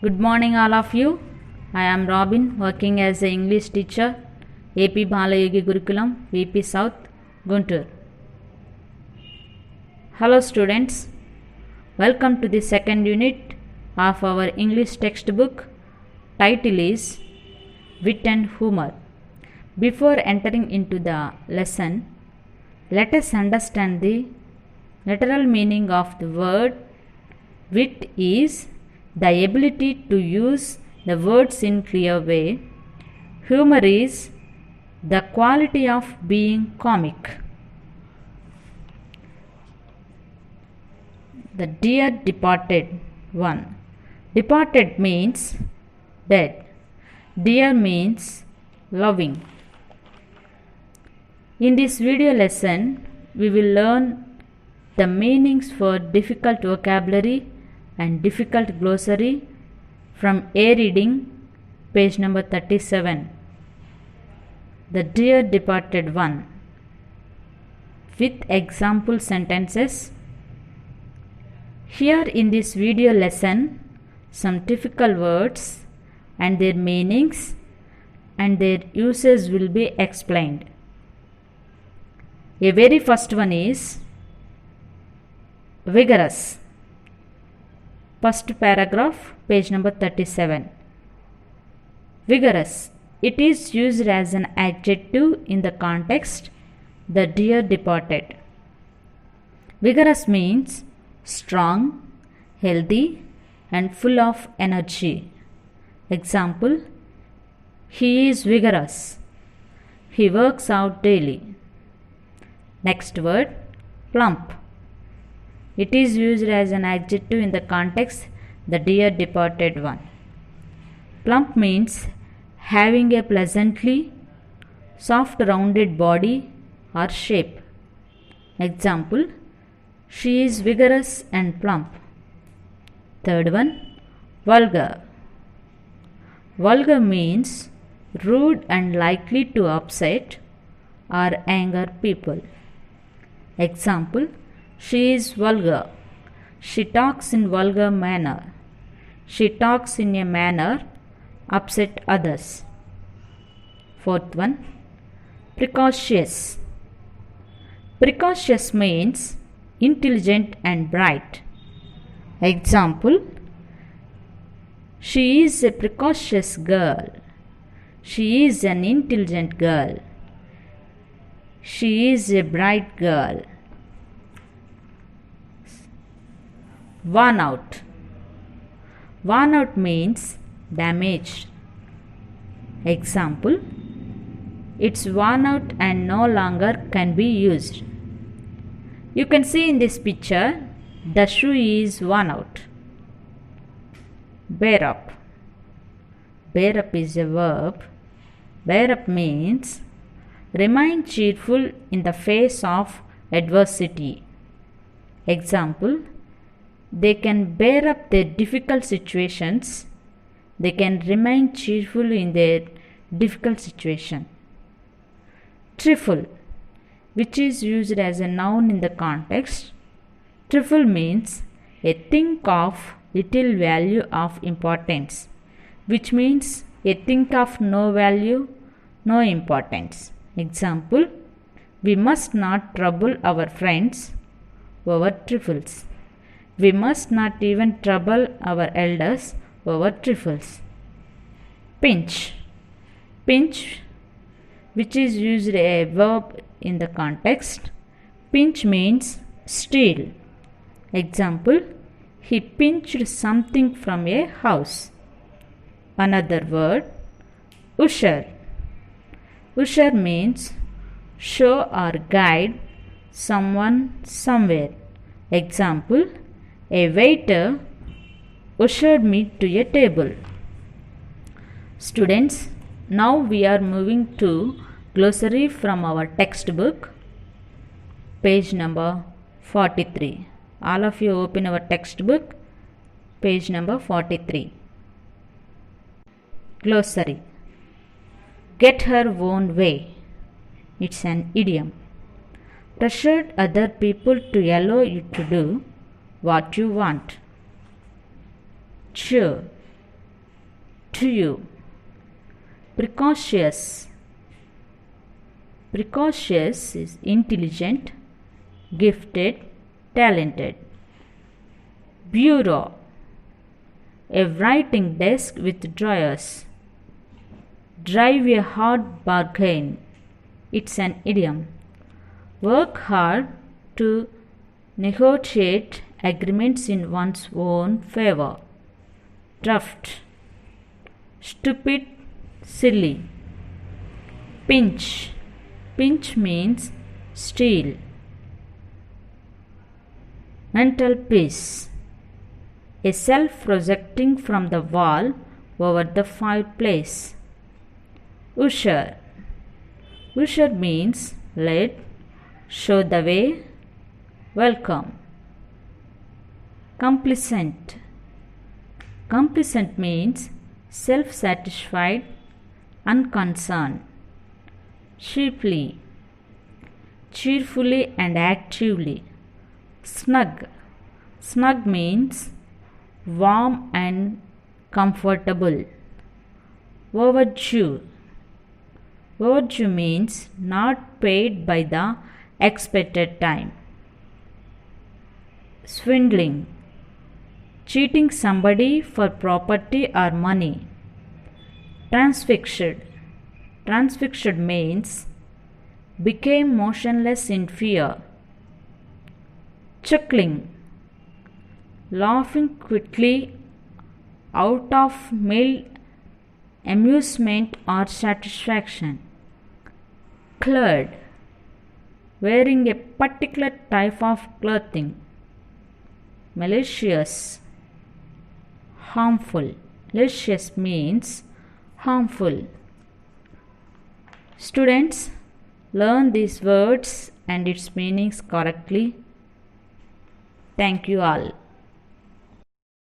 Good morning, all of you. I am Robin, working as an English teacher, AP Balayogi Gurukulam, VP South, Guntur. Hello, students. Welcome to the second unit of our English textbook. Title is Wit and Humor. Before entering into the lesson, let us understand the literal meaning of the word. Wit is the ability to use the words in clear way. Humor is the quality of being comic. The dear departed one. Departed means dead. Dear means loving. In this video lesson, we will learn the meanings for difficult vocabulary and difficult glossary from A reading, page number 37. The dear departed one. With example sentences. Here in this video lesson, some difficult words and their meanings and their uses will be explained. A very first one is vigorous. First paragraph, page number 37. Vigorous. It is used as an adjective in the context, the dear departed. Vigorous means strong, healthy, and full of energy. Example, he is vigorous. He works out daily. Next word, plump. It is used as an adjective in the context, the dear departed one. Plump means having a pleasantly soft rounded body or shape. Example, she is vigorous and plump. Third one, vulgar. Vulgar means rude and likely to upset or anger people. Example, she is vulgar. She talks in vulgar manner. She talks in a manner upset others. Fourth one, precocious. Precocious means intelligent and bright. Example, she is a precocious girl. She is an intelligent girl. She is a bright girl. Worn out. Worn out means damaged. Example, it's worn out and no longer can be used. You can see in this picture, the shoe is worn out. Bear up. Bear up is a verb. Bear up means remain cheerful in the face of adversity. Example, they can bear up their difficult situations. They can remain cheerful in their difficult situation. Trifle, which is used as a noun in the context. Trifle means a thing of little value of importance, which means a thing of no value, no importance. Example, we must not trouble our friends over trifles. We must not even trouble our elders over trifles. Pinch. Pinch, which is used a verb in the context. Pinch means steal. Example, he pinched something from a house. Another word, usher. Usher means show or guide someone somewhere. Example, a waiter ushered me to a table. Students, now we are moving to glossary from our textbook, page number 43. All of you open our textbook, page number 43. Glossary. Get her own way. It's an idiom. Pressured other people to allow you to do what you want. Cheer. you. Precocious. Precocious is intelligent, gifted, talented. Bureau. A writing desk with drawers. Drive a hard bargain. It's an idiom. Work hard to negotiate agreements in one's own favor. Draft. Stupid, silly. Pinch. Pinch means steal. Mental peace. A shelf projecting from the wall over the fireplace. Usher. Usher means lead, show the way, welcome. Complacent. Complacent means self-satisfied, unconcerned. Cheaply. Cheerfully and actively. Snug. Snug means warm and comfortable. Overdue. Overdue means not paid by the expected time. Swindling. Cheating somebody for property or money. Transfixed. Transfixed means became motionless in fear. Chuckling. Laughing quickly out of mild amusement or satisfaction. Clad. Wearing a particular type of clothing. Malicious. Harmful. Malicious means harmful. Students, learn these words and its meanings correctly. Thank you all.